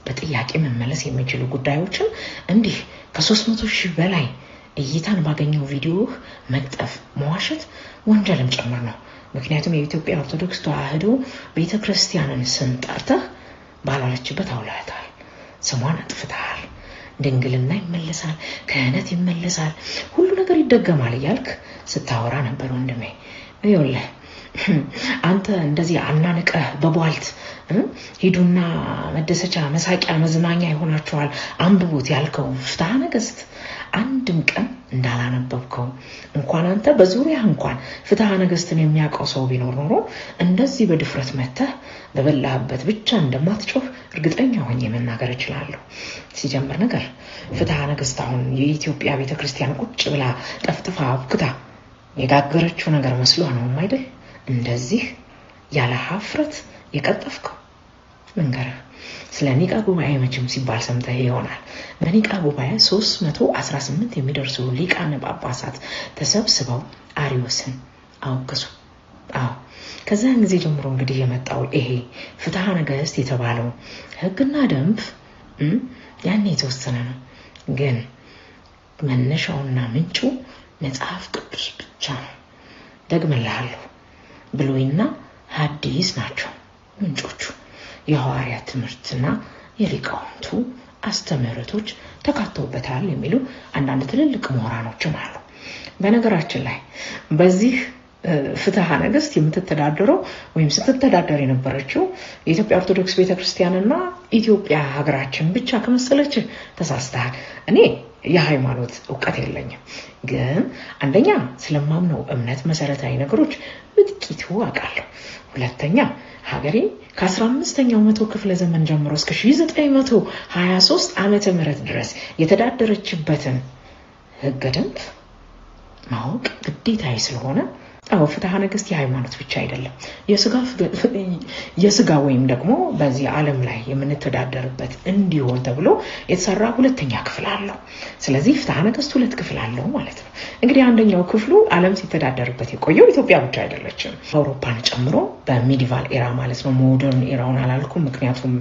በጥያቄ መመለስ የሚችሉ ጉዳዮችን እንዲህ ከ300,000 በላይ እይታን ባገኘው ቪዲዮ መቅጠፍ መዋሸት ወንጀልም ጭምር ነው። ምክንያቱም የኢትዮጵያ ኦርቶዶክስ ተዋሕዶ ቤተክርስቲያንን ስም ጠርተህ ባላለችበት አውላታል፣ ስሟን አጥፍተሃል። ድንግልና ይመለሳል፣ ክህነት ይመለሳል፣ ሁሉ ነገር ይደገማል እያልክ ስታወራ ነበር ወንድሜ። ይኸውልህ አንተ እንደዚህ አናንቀህ በቧልት ሂዱና መደሰቻ መሳቂያ መዝናኛ ይሆናችኋል አንብቡት ያልከው ፍትሐ ነገሥት አንድም ቀን እንዳላነበብከው እንኳን አንተ በዙሪያ እንኳን ፍትሐ ነገሥትን የሚያውቀው ሰው ቢኖር ኖሮ እንደዚህ በድፍረት መተህ በበላህበት ብቻ እንደማትጮህ እርግጠኛ ሆኜ መናገር እችላለሁ። ሲጀምር ነገር ፍትሐ ነገሥት አሁን የኢትዮጵያ ቤተክርስቲያን ቁጭ ብላ ጠፍጥፋ አብክታ የጋገረችው ነገር መስሎ ነው አይደል? እንደዚህ ያለ ሀፍረት የቀጠፍከው መንገር ስለ ኒቃ ጉባኤ መቼም ሲባል ሰምተህ ይሆናል። በኒቃ ጉባኤ 318 የሚደርሱ ሊቃነ ጳጳሳት ተሰብስበው አሪዮስን አወገዙ። አዎ ከዛን ጊዜ ጀምሮ እንግዲህ የመጣው ይሄ ፍትሐ ነገሥት የተባለው ህግና ደንብ ያኔ የተወሰነ ነው። ግን መነሻውና ምንጩ መጽሐፍ ቅዱስ ብቻ ነው። ደግመልሃለሁ፣ ብሉይና ሐዲስ ናቸው ምንጮቹ። የሐዋርያት ትምህርትና የሊቃውንቱ አስተምህሮቶች ተካተውበታል የሚሉ አንዳንድ ትልልቅ ምሁራኖችም አሉ። በነገራችን ላይ በዚህ ፍትሐ ነገሥት የምትተዳደረው ወይም ስትተዳደር የነበረችው የኢትዮጵያ ኦርቶዶክስ ቤተክርስቲያንና ኢትዮጵያ ሀገራችን ብቻ ከመሰለች ተሳስተሃል። እኔ የሃይማኖት ዕውቀት የለኝም፣ ግን አንደኛ ስለማምነው እምነት መሰረታዊ ነገሮች በጥቂቱ አውቃለሁ። ሁለተኛ ሀገሬ ከ15ኛው መቶ ክፍለ ዘመን ጀምሮ እስከ 1923 ዓመተ ምህረት ድረስ የተዳደረችበትን ህገ ደንብ ማወቅ ግዴታዬ ስለሆነ አዎ ፍትሐ ነገሥት የሃይማኖት ብቻ አይደለም፣ የስጋ ወይም ደግሞ በዚህ ዓለም ላይ የምንተዳደርበት እንዲሆን ተብሎ የተሰራ ሁለተኛ ክፍል አለው። ስለዚህ ፍትሐ ነገሥት ሁለት ክፍል አለው ማለት ነው። እንግዲህ አንደኛው ክፍሉ ዓለም ሲተዳደርበት የቆየው ኢትዮጵያ ብቻ አይደለችም፣ አውሮፓን ጨምሮ በሚዲቫል ኤራ ማለት ነው። ሞደርን ኤራውን አላልኩም፣ ምክንያቱም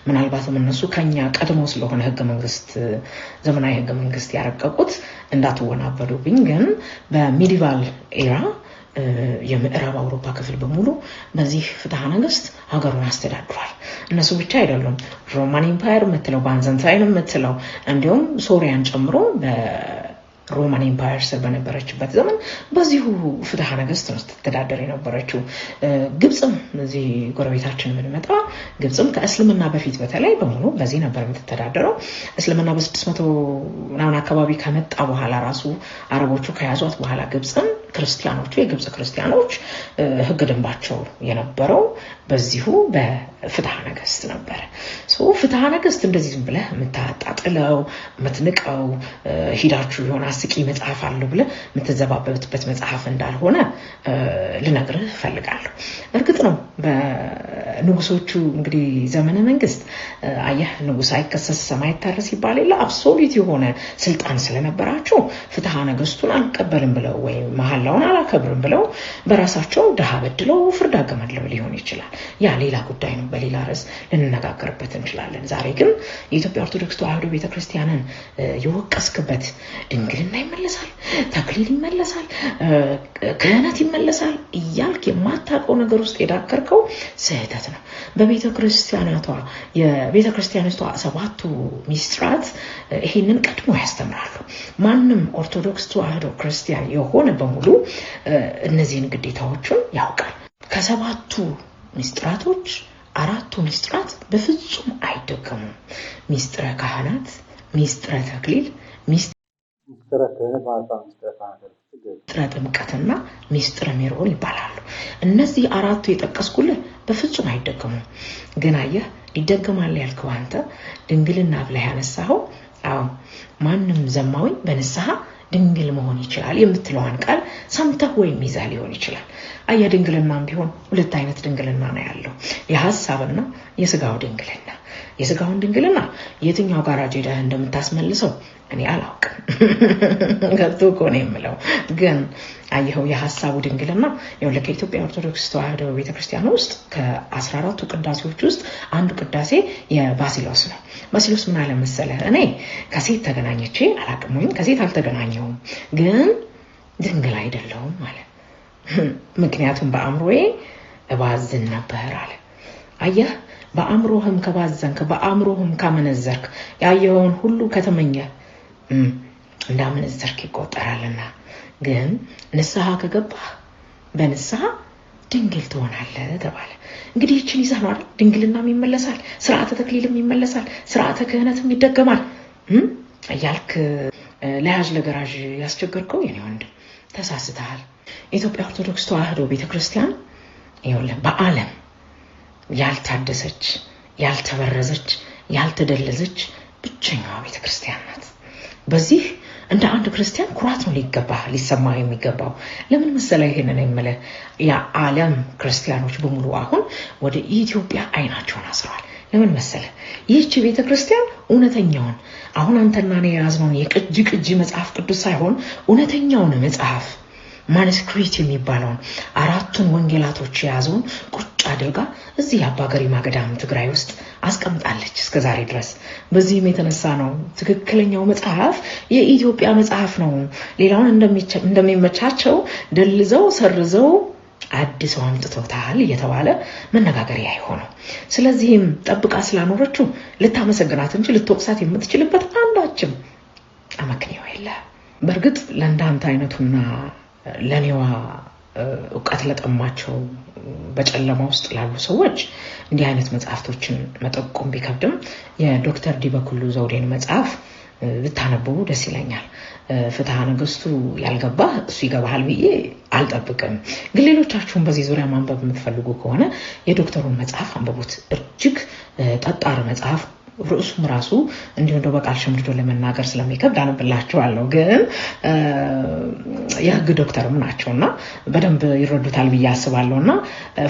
ምናልባትም እነሱ ከኛ ቀድሞ ስለሆነ ህገ መንግስት ዘመናዊ ህገ መንግስት ያረቀቁት እንዳትወናበዱብኝ። ግን በሚዲቫል ኤራ የምዕራብ አውሮፓ ክፍል በሙሉ በዚህ ፍትሐ ነገሥት ሀገሩን አስተዳድሯል። እነሱ ብቻ አይደሉም፣ ሮማን ኢምፓየር የምትለው ባይዛንታይን የምትለው እንዲሁም ሶሪያን ጨምሮ በሮማን ኢምፓየር ስር በነበረችበት ዘመን በዚሁ ፍትሐ ነገሥት ነው ስትተዳደር የነበረችው። ግብፅም እዚህ ጎረቤታችን ብንመጣ ግብፅም ከእስልምና በፊት በተለይ በሙሉ በዚህ ነበር የምትተዳደረው። እስልምና በ600 ምናምን አካባቢ ከመጣ በኋላ ራሱ አረቦቹ ከያዟት በኋላ ግብፅም ክርስቲያኖቹ የግብጽ ክርስቲያኖች ህገ ደንባቸው የነበረው በዚሁ በፍትሐ ነገሥት ነበር። ፍትሐ ነገሥት እንደዚህ ዝም ብለህ የምታጣጥለው የምትንቀው ሂዳችሁ የሆነ አስቂ መጽሐፍ አለው ብለህ የምትዘባበትበት መጽሐፍ እንዳልሆነ ልነግርህ እፈልጋለሁ። እርግጥ ነው በንጉሶቹ እንግዲህ ዘመነ መንግስት አየህ ንጉስ አይከሰስ ሰማይ ይታረስ ይባል የለ አብሶሉት የሆነ ስልጣን ስለነበራቸው ፍትሐ ነገሥቱን አልቀበልም ብለው ወይ መሐላውን አላከብርም ብለው በራሳቸው ደሃ በድለው ፍርድ አገመድለው ሊሆን ይችላል። ያ ሌላ ጉዳይ ነው፣ በሌላ ርዕስ ልንነጋገርበት እንችላለን። ዛሬ ግን የኢትዮጵያ ኦርቶዶክስ ተዋሕዶ ቤተክርስቲያንን የወቀስክበት ድንግልና ይመለሳል፣ ተክሊል ይመለሳል፣ ክህነት ይመለሳል እያልክ የማታውቀው ነገር ውስጥ የዳከርከው ስህተት ነው። በቤተክርስቲያናቷ የቤተክርስቲያኒቷ ሰባቱ ሚስጥራት ይሄንን ቀድሞ ያስተምራሉ። ማንም ኦርቶዶክስ ተዋሕዶ ክርስቲያን የሆነ በሙሉ እነዚህን ግዴታዎችን ያውቃል። ከሰባቱ ሚስጥራቶች አራቱ ሚስጥራት በፍጹም አይደገሙም። ሚስጥረ ካህናት፣ ሚስጥረ ተክሊል፣ ሚስጥረ ጥምቀትና ሚስጥረ ሜሮን ይባላሉ። እነዚህ አራቱ የጠቀስኩልህ በፍጹም አይደገሙም። ግን አየህ ይደገማል ያልከው አንተ ድንግልና ብለህ ያነሳኸው አዎ ማንም ዘማዊ በንስሐ ድንግል መሆን ይችላል የምትለዋን ቃል ሰምተህ ወይም ይዘህ ሊሆን ይችላል። አያ ድንግልናም ቢሆን ሁለት አይነት ድንግልና ነው ያለው፣ የሐሳብና የስጋው ድንግልና። የስጋውን ድንግልና የትኛው ጋራጅ ሄደህ እንደምታስመልሰው እኔ አላውቅም። ገብቶ እኮ ነው የምለው። ግን አየኸው የሐሳቡ ድንግልና የወለከ ኢትዮጵያ ኦርቶዶክስ ተዋሕዶ ቤተክርስቲያን ውስጥ ከ14ቱ ቅዳሴዎች ውስጥ አንዱ ቅዳሴ የባሲሎስ ነው። ባሲሎስ ምን አለ መሰለህ? እኔ ከሴት ተገናኘቼ አላውቅም ወይም ከሴት አልተገናኘሁም፣ ግን ድንግል አይደለሁም ማለት ምክንያቱም በአእምሮዬ እባዝን ነበር አለ። አየህ በአእምሮህም ከባዘንክ በአእምሮህም ካመነዘርክ ያየኸውን ሁሉ ከተመኘህ እንዳመነዘርክ ይቆጠራልና። ግን ንስሐ ከገባህ በንስሐ ድንግል ትሆናለህ ተባለ። እንግዲህ ይህችን ይዘህ ነው አይደል ድንግልናም ይመለሳል፣ ስርዓተ ተክሊልም ይመለሳል፣ ስርዓተ ክህነትም ይደገማል እያልክ ለያዥ ለገራዥ ያስቸገርከው የኔ ወንድም ተሳስተሃል። ኢትዮጵያ ኦርቶዶክስ ተዋሕዶ ቤተክርስቲያን ይኸውልህ በዓለም ያልታደሰች ያልተበረዘች ያልተደለዘች ብቸኛዋ ቤተክርስቲያን ናት። በዚህ እንደ አንድ ክርስቲያን ኩራት ነው ሊሰማ የሚገባው። ለምን መሰለህ ይሄንን የምልህ የዓለም ክርስቲያኖች በሙሉ አሁን ወደ ኢትዮጵያ አይናቸውን አስረዋል። ለምን መሰለህ ይህች ቤተክርስቲያን እውነተኛውን አሁን አንተና እኔ የያዝነውን የቅጂ መጽሐፍ ቅዱስ ሳይሆን እውነተኛውን መጽሐፍ ማኑስክሪፕት የሚባለውን አራቱን ወንጌላቶች የያዘውን ቁጭ አድርጋ እዚህ አባ ገሪማ ገዳም ትግራይ ውስጥ አስቀምጣለች እስከዛሬ ድረስ። በዚህም የተነሳ ነው ትክክለኛው መጽሐፍ የኢትዮጵያ መጽሐፍ ነው፣ ሌላውን እንደሚመቻቸው ደልዘው ሰርዘው አድሰው አምጥተውታል እየተባለ መነጋገሪያ የሆነው። ስለዚህም ጠብቃ ስላኖረችው ልታመሰግናት እንጂ ልትወቅሳት የምትችልበት አንዳችም አመክንዮ የለም። በእርግጥ ለእንዳንተ አይነቱና ለኔዋ እውቀት ለጠማቸው በጨለማ ውስጥ ላሉ ሰዎች እንዲህ አይነት መጽሐፍቶችን መጠቆም ቢከብድም የዶክተር ዲበኩሉ ዘውዴን መጽሐፍ ብታነበው ደስ ይለኛል። ፍትሐ ነገሥቱ ያልገባ እሱ ይገባሃል ብዬ አልጠብቅም። ግን ሌሎቻችሁም በዚህ ዙሪያ ማንበብ የምትፈልጉ ከሆነ የዶክተሩን መጽሐፍ አንብቡት። እጅግ ጠጣር መጽሐፍ ርዕሱም ራሱ እንዲሁ እንደው በቃል ሸምድዶ ለመናገር ስለሚከብድ አነብላችኋለሁ። ግን የህግ ዶክተርም ናቸውና በደንብ ይረዱታል ብዬ አስባለሁና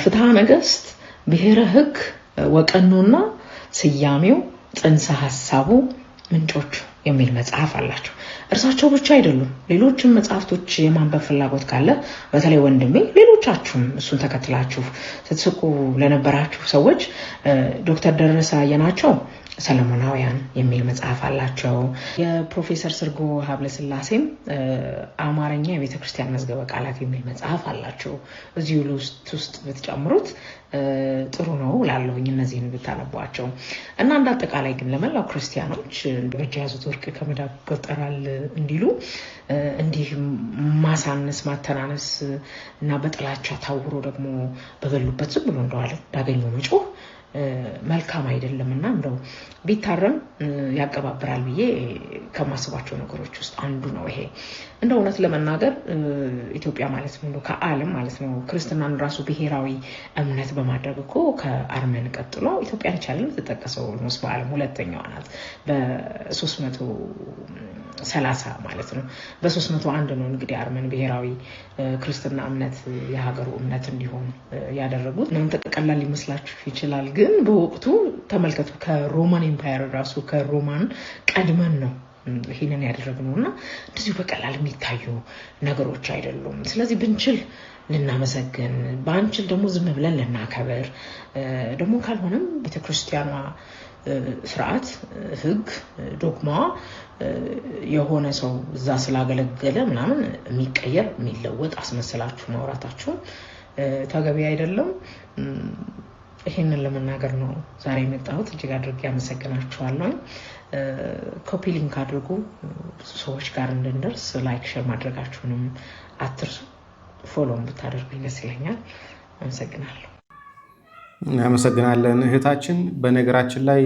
ፍትሐ ነገሥት ብሔረ ህግ ወቀኖና ስያሜው ጽንሰ ሐሳቡ ምንጮቹ የሚል መጽሐፍ አላቸው። እርሳቸው ብቻ አይደሉም፣ ሌሎችም መጽሐፍቶች የማንበብ ፍላጎት ካለ በተለይ ወንድሜ ሌሎቻችሁም እሱን ተከትላችሁ ስትስቁ ለነበራችሁ ሰዎች ዶክተር ደረሰ አየናቸው ሰለሞናውያን የሚል መጽሐፍ አላቸው። የፕሮፌሰር ስርጎ ሀብለስላሴም አማርኛ የቤተክርስቲያን መዝገበ ቃላት የሚል መጽሐፍ አላቸው። እዚሁ ውስጥ ብትጨምሩት ጥሩ ነው ላለሁኝ እነዚህን ብታነቧቸው እና እንደ አጠቃላይ ግን ለመላው ክርስቲያኖች በእጅ ያዙት ወርቅ ከመዳብ ይቆጠራል እንዲሉ እንዲህ ማሳነስ ማተናነስ እና በጥላቻ ታውሮ ደግሞ በበሉበት ዝም ብሎ እንደዋለ እንዳገኙ መጮህ መልካም አይደለምና እንደው ቢታረም ያቀባብራል ብዬ ከማስባቸው ነገሮች ውስጥ አንዱ ነው ይሄ። እንደ እውነት ለመናገር ኢትዮጵያ ማለት ነው ከዓለም ማለት ነው ክርስትናን ራሱ ብሔራዊ እምነት በማድረግ እኮ ከአርመን ቀጥሎ ኢትዮጵያ ነች አይደል ተጠቀሰው ነው በዓለም ሁለተኛዋ ናት በ330 ማለት ነው። በ301 ነው እንግዲህ አርመን ብሔራዊ ክርስትና እምነት የሀገሩ እምነት እንዲሆን ያደረጉት ነው። ተቀላል ሊመስላችሁ ይችላል፣ ግን በወቅቱ ተመልከቱ ከሮማን ኤምፓየር ራሱ ከሮማን ቀድመን ነው ይሄንን ያደረግነውና እንደዚሁ በቀላል የሚታዩ ነገሮች አይደሉም። ስለዚህ ብንችል ልናመሰግን ባንችል ደግሞ ዝም ብለን ልናከብር ደግሞ ካልሆነም ቤተክርስቲያኗ ስርዓት ህግ ዶግማ የሆነ ሰው እዛ ስላገለገለ ምናምን የሚቀየር የሚለወጥ አስመስላችሁ ማውራታችሁ ተገቢ አይደለም። ይሄንን ለመናገር ነው ዛሬ የመጣሁት። እጅግ አድርጌ አመሰግናችኋለሁ። ኮፒ ሊንክ አድርጉ ሰዎች ጋር እንድንደርስ፣ ላይክ ሼር ማድረጋችሁንም አትርሱ። ፎሎውን ብታደርጉኝ ደስ ይለኛል። አመሰግናለሁ። እናመሰግናለን እህታችን። በነገራችን ላይ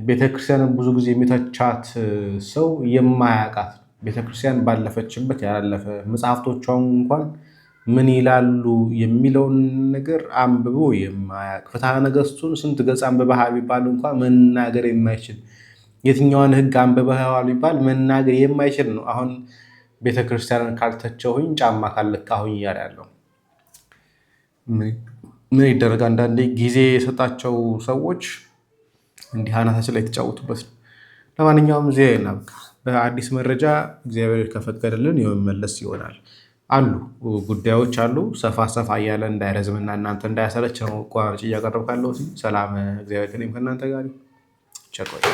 ቤተክርስቲያን ብዙ ጊዜ የሚተቻት ሰው የማያውቃት ቤተክርስቲያን ባለፈችበት ያላለፈ መጽሐፍቶቿን እንኳን ምን ይላሉ የሚለውን ነገር አንብቦ የማያውቅ ፍትሐ ነገሥቱን ስንት ገጽ አንብበሃል ቢባል እንኳን መናገር የማይችል የትኛውን ህግ አንብበሃል ቢባል መናገር የማይችል ነው። አሁን ቤተክርስቲያንን ካልተቸውኝ ጫማ ካልለካሁኝ እያለ ያለው ምን ይደረግ። አንዳንዴ ጊዜ የሰጣቸው ሰዎች እንዲህ አናታችን ላይ የተጫወቱበት ነው። ለማንኛውም ጊዜ እናብቃ። በአዲስ መረጃ እግዚአብሔር ከፈቀደልን የመመለስ ይሆናል። አሉ ጉዳዮች አሉ። ሰፋ ሰፋ እያለ እንዳይረዝምና እናንተ እንዳያሰለች ነው ቋርጭ እያቀረብኩ ያለሁት። ሰላም እግዚአብሔር ከእናንተ ጋር ይሁን። ቸር ቆዩ።